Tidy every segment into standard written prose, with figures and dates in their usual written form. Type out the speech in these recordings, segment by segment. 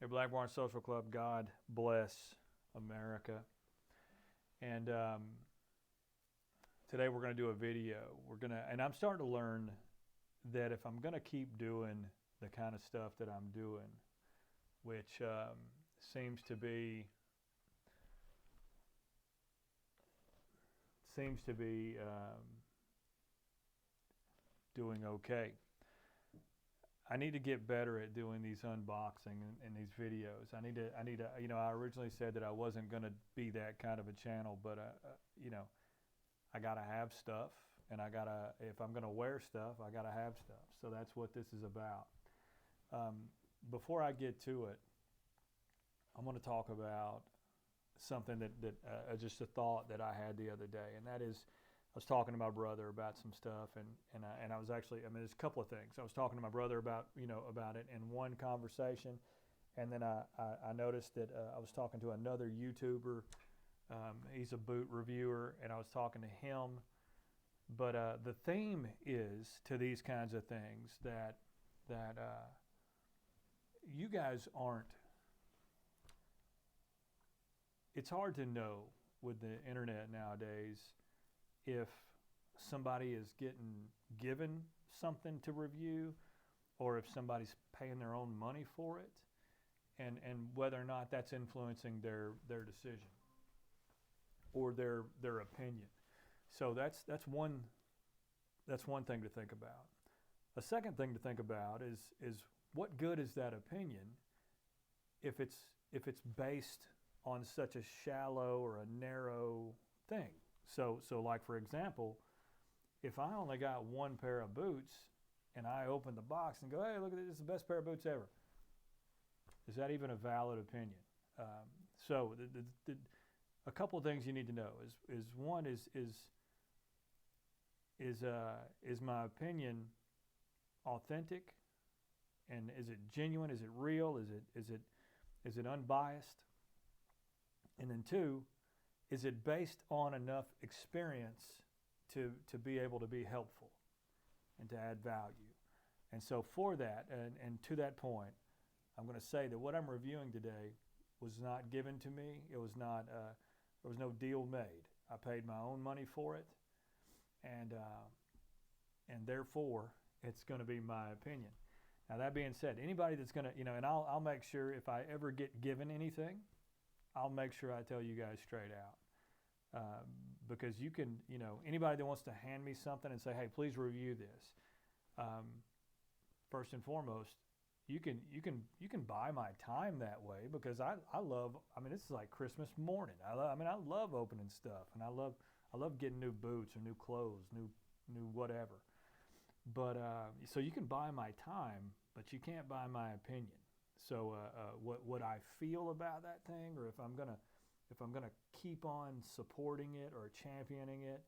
Hey, Black Barn Social Club, God bless America. And today we're going to do a video. And I'm starting to learn that if I'm going to keep doing the kind of stuff that I'm doing, which seems to be doing okay. I need to get better at doing these unboxing and these videos. I need to. I originally said that I wasn't going to be that kind of a channel, but I gotta have stuff, and if I'm going to wear stuff, I gotta have stuff. So that's what this is about. Before I get to it, I'm going to talk about something that just a thought that I had the other day, and that is, I was talking to my brother about some stuff, and I was actually, there's a couple of things. I was talking to my brother about it in one conversation, and then I noticed that I was talking to another YouTuber. He's a boot reviewer, and I was talking to him. But the theme is to these kinds of things that you guys aren't. It's hard to know with the internet nowadays if somebody is getting given something to review or if somebody's paying their own money for it, and whether or not that's influencing their decision or their opinion. So that's one thing to think about. A second thing to think about is what good is that opinion if it's based on such a shallow or a narrow thing. So like, for example, if I only got one pair of boots and I open the box and go, hey, look at this, is the best pair of boots ever. Is that even a valid opinion? So a couple of things you need to know is one is my opinion authentic, and is it genuine? Is it real? Is it unbiased? And then two, is it based on enough experience to be able to be helpful and to add value? And so for that, and to that point, I'm going to say that what I'm reviewing today was not given to me. It was not. There was no deal made. I paid my own money for it, and therefore it's going to be my opinion. Now, that being said, anybody that's going to, and I'll make sure if I ever get given anything, I'll make sure I tell you guys straight out. Because you can, anybody that wants to hand me something and say, hey, please review this. First and foremost, you can buy my time that way, because I love, this is like Christmas morning. I love opening stuff, and I love getting new boots or new clothes, new whatever. But so you can buy my time, but you can't buy my opinion. So what I feel about that thing, or if I'm gonna keep on supporting it or championing it,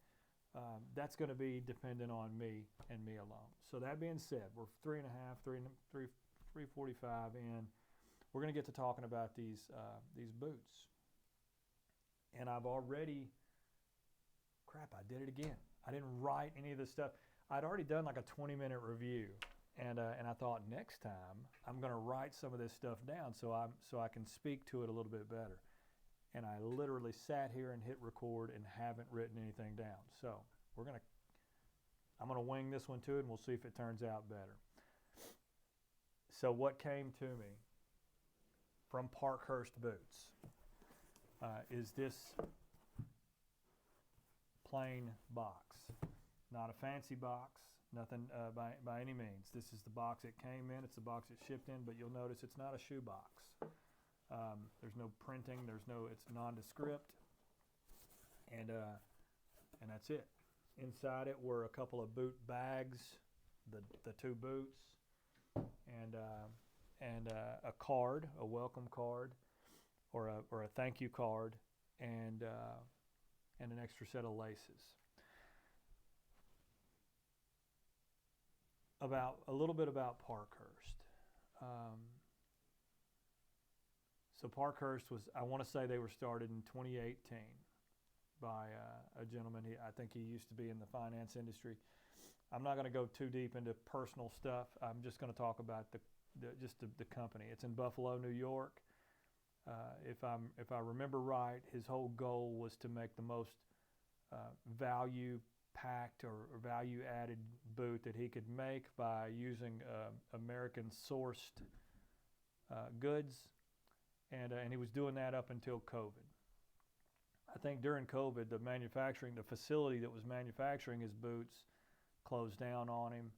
that's going to be dependent on me and me alone. So that being said, we're 3:45 in. We're going to get to talking about these boots, and I've already, I did it again. I didn't write any of this stuff. I'd already done like a 20-minute review. And I thought next time I'm going to write some of this stuff down so I can speak to it a little bit better. And I literally sat here and hit record and haven't written anything down. So I'm going to wing this one too, and we'll see if it turns out better. So what came to me from Parkhurst Boots is this plain box. Not a fancy box, nothing by any means. This is the box it came in. It's the box it shipped in, but you'll notice it's not a shoe box. There's no printing. It's nondescript, and that's it. Inside it were a couple of boot bags, the two boots, and a card, a welcome card, or a thank you card, and an extra set of laces. A little bit about Parkhurst. So Parkhurst I want to say they were started in 2018 by a gentleman. I think he used to be in the finance industry. I'm not going to go too deep into personal stuff. I'm just going to talk about the company. It's in Buffalo, New York. If I remember right, his whole goal was to make the most value packed or value added boot that he could make by using American sourced goods, and he was doing that up until COVID. I think during COVID, the facility that was manufacturing his boots closed down on him,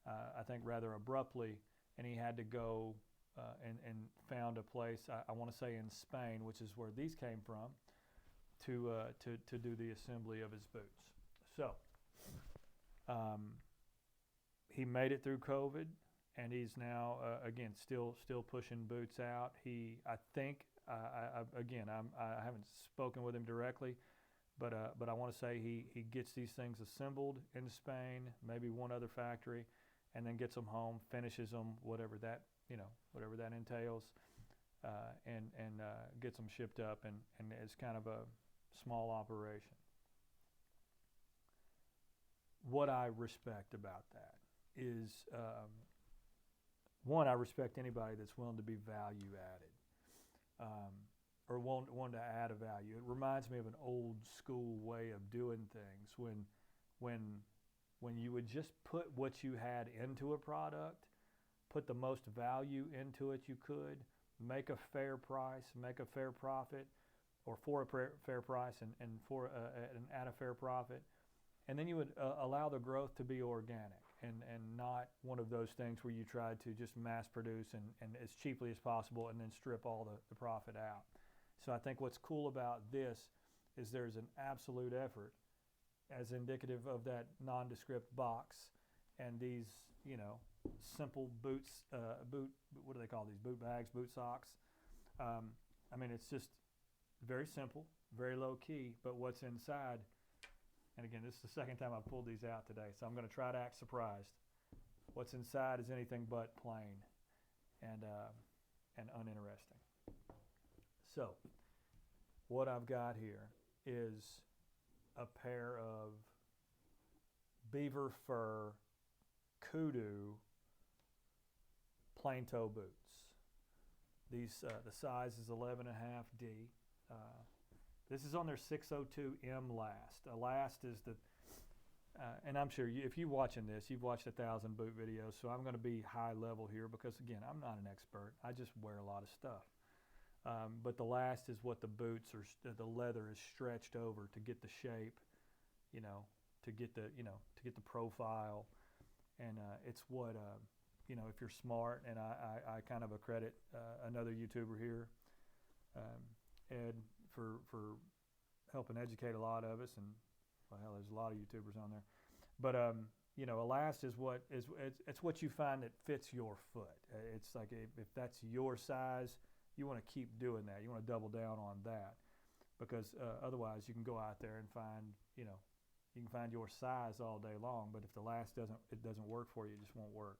I think rather abruptly, and he had to go and found a place, I want to say in Spain, which is where these came from, to do the assembly of his boots. So he made it through COVID, and he's now again still pushing boots out. I haven't spoken with him directly, but I want to say he gets these things assembled in Spain, maybe one other factory, and then gets them home, finishes them, whatever that entails, and gets them shipped up, and it's kind of a small operation. What I respect about that is, one, I respect anybody that's willing to be value added, or want to add a value. It reminds me of an old school way of doing things when you would just put what you had into a product, put the most value into it you could, make a fair price, make a fair profit, or for a fair price and at a fair profit, and then you would allow the growth to be organic and not one of those things where you try to just mass produce and as cheaply as possible and then strip all the profit out. So I think what's cool about this is there's an absolute effort, as indicative of that nondescript box and these, simple boots, what do they call these? Boot bags, boot socks. I mean, it's just very simple, very low key, but what's inside, and again, this is the second time I've pulled these out today, so I'm going to try to act surprised. What's inside is anything but plain and uninteresting. So, what I've got here is a pair of Beaver Fur Kudu plain toe boots. These the size is 11.5D. This is on their 602M last. A last is and I'm sure if you're watching this, you've watched 1,000 boot videos, so I'm going to be high level here because, again, I'm not an expert. I just wear a lot of stuff. But the last is what the boots the leather is stretched over to get the shape, to get the profile, and it's what if you're smart, and I kind of accredit another YouTuber here, Ed, for helping educate a lot of us, and well, hell, there's a lot of YouTubers on there, but a last is it's what you find that fits your foot. It's like if that's your size, you want to keep doing that. You want to double down on that, because otherwise you can go out there and find you can find your size all day long, but if the last doesn't work for you, it just won't work.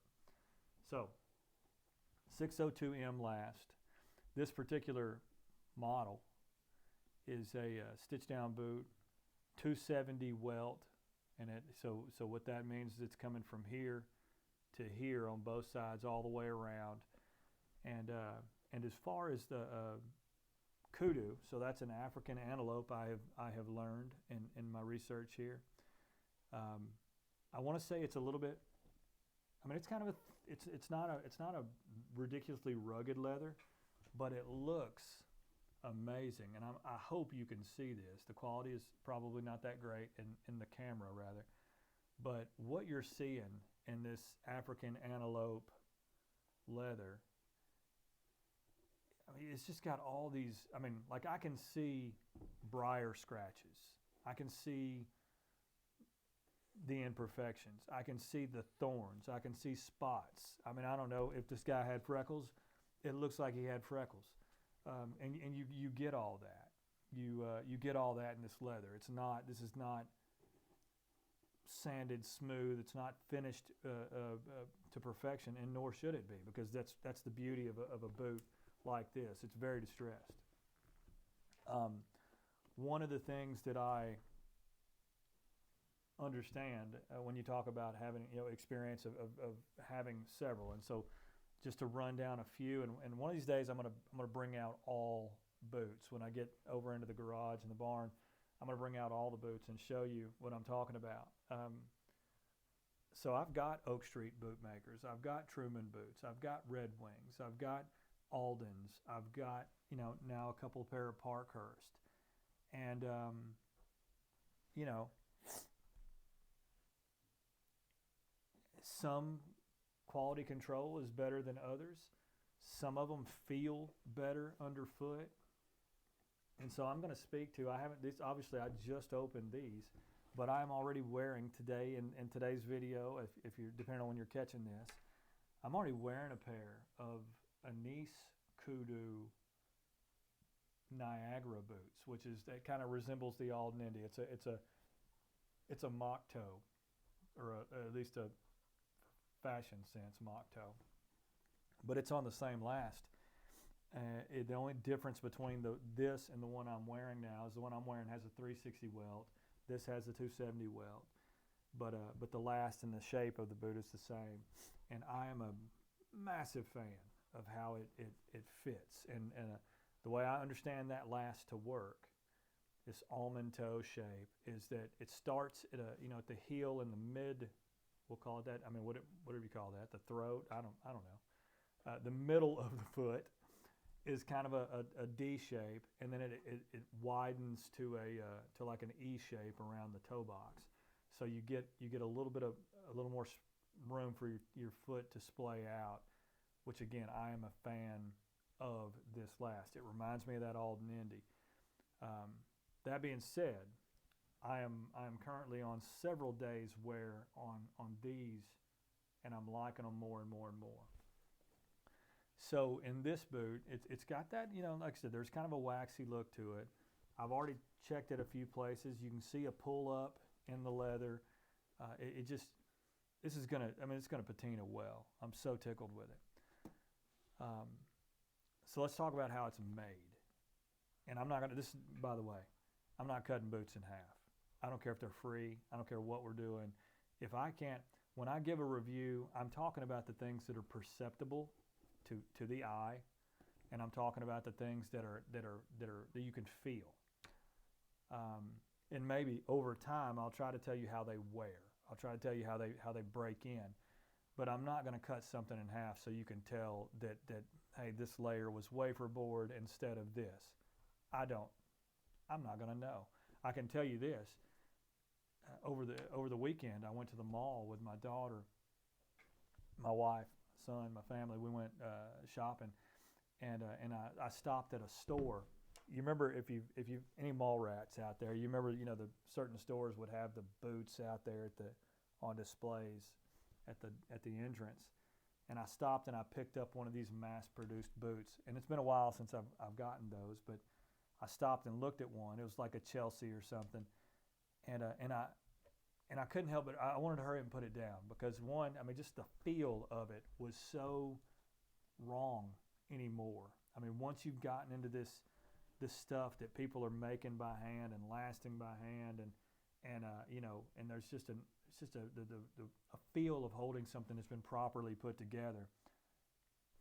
So 602M last. This particular model is a stitch down boot, 270 welt, and so what that means is it's coming from here to here on both sides all the way around, and as far as the kudu, so that's an African antelope I have learned in my research here. I want to say it's a little bit. I mean, it's kind of it's not a ridiculously rugged leather, but it looks amazing, and I hope you can see this. The quality is probably not that great in the camera, rather, but what you're seeing in this African antelope leather, I mean, it's just got all these. I mean, like I can see briar scratches. I can see the imperfections. I can see the thorns. I can see spots. I mean, I don't know if this guy had freckles. It looks like he had freckles. And you get all that. You get all that in this leather. This is not sanded smooth. It's not finished to perfection, and nor should it be, because that's the beauty of a boot like this. It's very distressed. One of the things that I understand when you talk about having experience of having several. And so just to run down a few, and one of these days I'm gonna bring out all boots. When I get over into the garage and the barn, I'm gonna bring out all the boots and show you what I'm talking about. So I've got Oak Street boot makers, I've got Truman boots, I've got Red Wings, I've got Aldens, I've got now a couple pair of Parkhurst, and you know some quality control is better than others. Some of them feel better underfoot, and so I'm going to speak to. I haven't. This obviously I just opened these, but I'm already wearing today in today's video. If you're depending on when you're catching this, I'm already wearing a pair of Beaver Kudu Niagara boots, which is that kind of resembles the Alden Indy. It's a mock toe, or at least a fashion sense mock toe, but it's on the same last. The only difference between this and the one I'm wearing now is the one I'm wearing has a 360 welt. This has a 270 welt, but the last and the shape of the boot is the same. And I am a massive fan of how it fits. And the way I understand that last to work, this almond toe shape, is that it starts at at the heel and the mid. We'll call it that. I mean, whatever you call that, the throat. I don't know. The middle of the foot is kind of a D shape, and then it widens to like an E shape around the toe box. So you get a little more room for your foot to splay out, which again I am a fan of this last. It reminds me of that Alden Indy. That being said, I am currently on several days wear on these, and I'm liking them more and more and more. So in this boot, it's got that, like I said, there's kind of a waxy look to it. I've already checked it a few places. You can see a pull up in the leather. It's gonna patina well. I'm so tickled with it. So let's talk about how it's made. And I'm not gonna, by the way, I'm not cutting boots in half. I don't care if they're free. I don't care what we're doing. When I give a review, I'm talking about the things that are perceptible to the eye, and I'm talking about the things that you can feel. And maybe over time, I'll try to tell you how they wear. I'll try to tell you how they break in. But I'm not going to cut something in half so you can tell that hey, this layer was wafer board instead of this. I'm not going to know. I can tell you this. Over the weekend, I went to the mall with my daughter, my wife, son, my family. We went shopping, and I stopped at a store. You remember if you any mall rats out there, you remember the certain stores would have the boots out there on displays at the entrance. And I stopped and I picked up one of these mass-produced boots. And it's been a while since I've gotten those, but I stopped and looked at one. It was like a Chelsea or something, and I couldn't help it. I wanted to hurry and put it down because one, I mean, just the feel of it was so wrong anymore. I mean, once you've gotten into this stuff that people are making by hand and lasting by hand, and there's just a feel of holding something that's been properly put together,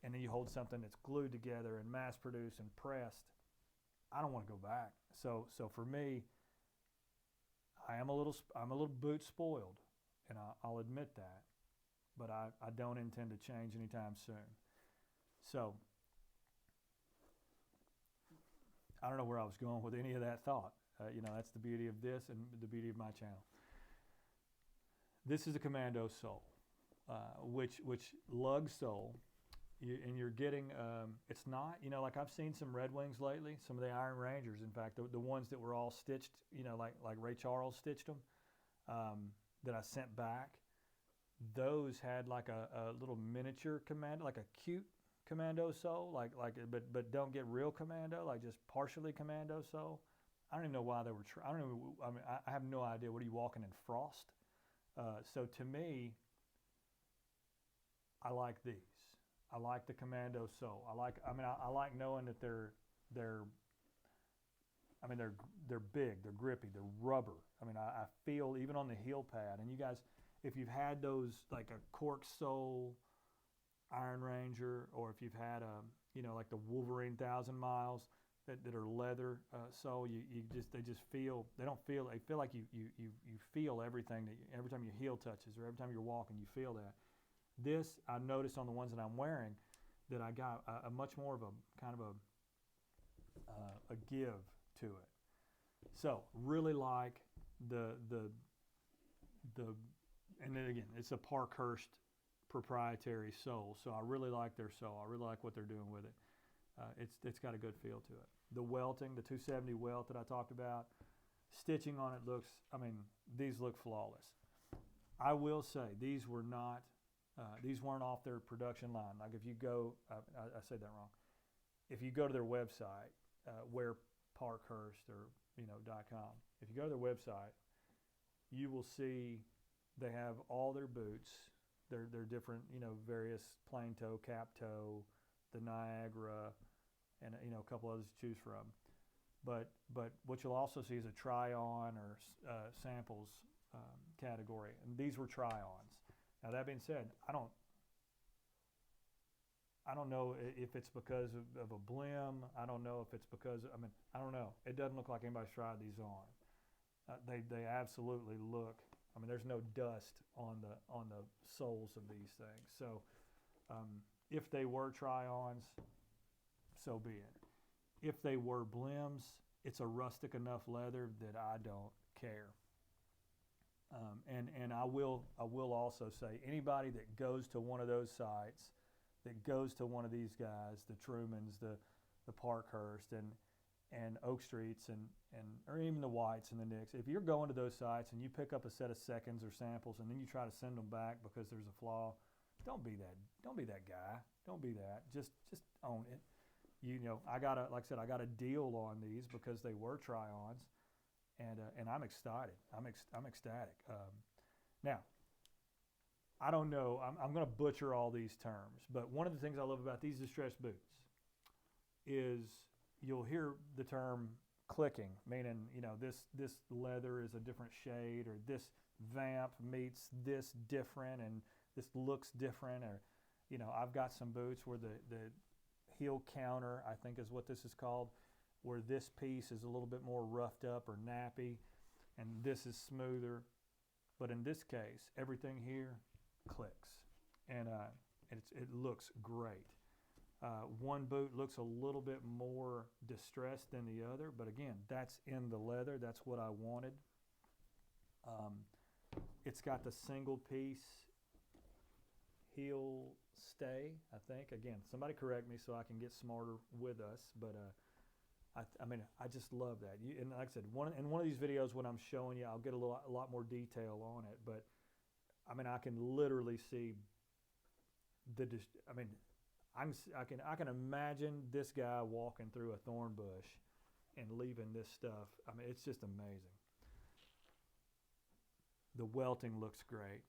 and then you hold something that's glued together and mass produced and pressed. I don't want to go back. So for me, I'm a little boot spoiled, and I'll admit that, but I don't intend to change anytime soon. So I don't know where I was going with any of that thought. That's the beauty of this and the beauty of my channel. This is a commando sole, which lug sole. You're getting, it's not, like I've seen some Red Wings lately, some of the Iron Rangers, in fact, the ones that were all stitched, like Ray Charles stitched them, that I sent back. Those had like a little miniature commando, like a cute commando sole, but don't get real commando, like just partially commando sole. I don't even know why they were, I have no idea. What are you walking in frost? So to me, I like these. I like the commando sole. I like knowing that they're I mean, they're big, they're grippy, they're rubber. I mean, I feel even on the heel pad. And you guys, if you've had those like a cork sole Iron Ranger, or if you've had like the Wolverine 1,000 miles that are leather sole, they feel like you feel everything every time your heel touches or every time you're walking, you feel that. This I noticed on the ones that I'm wearing that I got a much more of a kind of a give to it. So really like the and then again, it's a Parkhurst proprietary sole, so I really like their sole. I really like what they're doing with it. It's got a good feel to it. The welting, the 270 welt that I talked about, stitching on it looks, I mean, these look flawless. I will say these weren't off their production line. Like if you go, I said that wrong. If you go to their website, Parkhurst or .com, if you go to their website, you will see they have all their boots. They're different, various plain toe, cap toe, the Niagara, and a couple others to choose from. But what you'll also see is a try-on or samples category, and these were try-ons. Now that being said, I don't know if it's because of a blim. I don't know if it's because I don't know. It doesn't look like anybody's tried these on. They absolutely look. I mean, there's no dust on the soles of these things. So if they were try-ons, so be it. If they were blims, it's a rustic enough leather that I don't care. And I will also say, anybody that goes to one of those sites, that goes to one of these guys, the Trumans, the Parkhurst, and Oak Streets, or even the Whites and the Nicks, if you're going to those sites and you pick up a set of seconds or samples and then you try to send them back because there's a flaw, don't be that guy. Don't be that. Just own it. I got a deal on these because they were try-ons, and I'm excited. I'm ecstatic. Now, I don't know. I'm going to butcher all these terms, but one of the things I love about these distressed boots is you'll hear the term clicking, meaning this leather is a different shade, or this vamp meets this different, and this looks different, or I've got some boots where the heel counter, I think is what this is called, where this piece is a little bit more roughed up or nappy, and this is smoother. But in this case, everything here clicks, and it looks great. One boot looks a little bit more distressed than the other, but again, that's in the leather. That's what I wanted. It's got the single piece heel stay, I think. Again, somebody correct me so I can get smarter with us, but I just love that. And like I said, in one of these videos when I'm showing you, I'll get a lot more detail on it, but I can literally see I can imagine this guy walking through a thorn bush and leaving this stuff. It's just amazing. The welting looks great.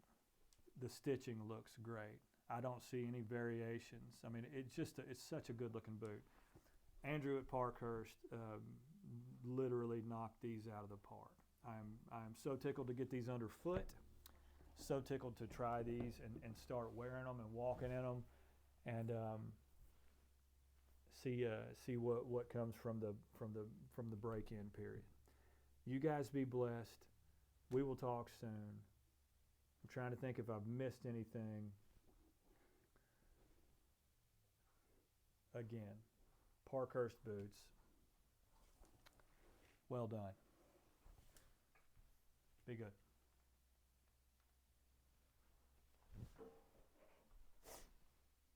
The stitching looks great. I don't see any variations. It's such a good looking boot. Andrew at Parkhurst literally knocked these out of the park. I'm so tickled to get these underfoot. So tickled to try these and start wearing them and walking in them, and see what comes from the break-in period. You guys be blessed. We will talk soon. I'm trying to think if I've missed anything. Again, Parkhurst boots. Well done. Be good.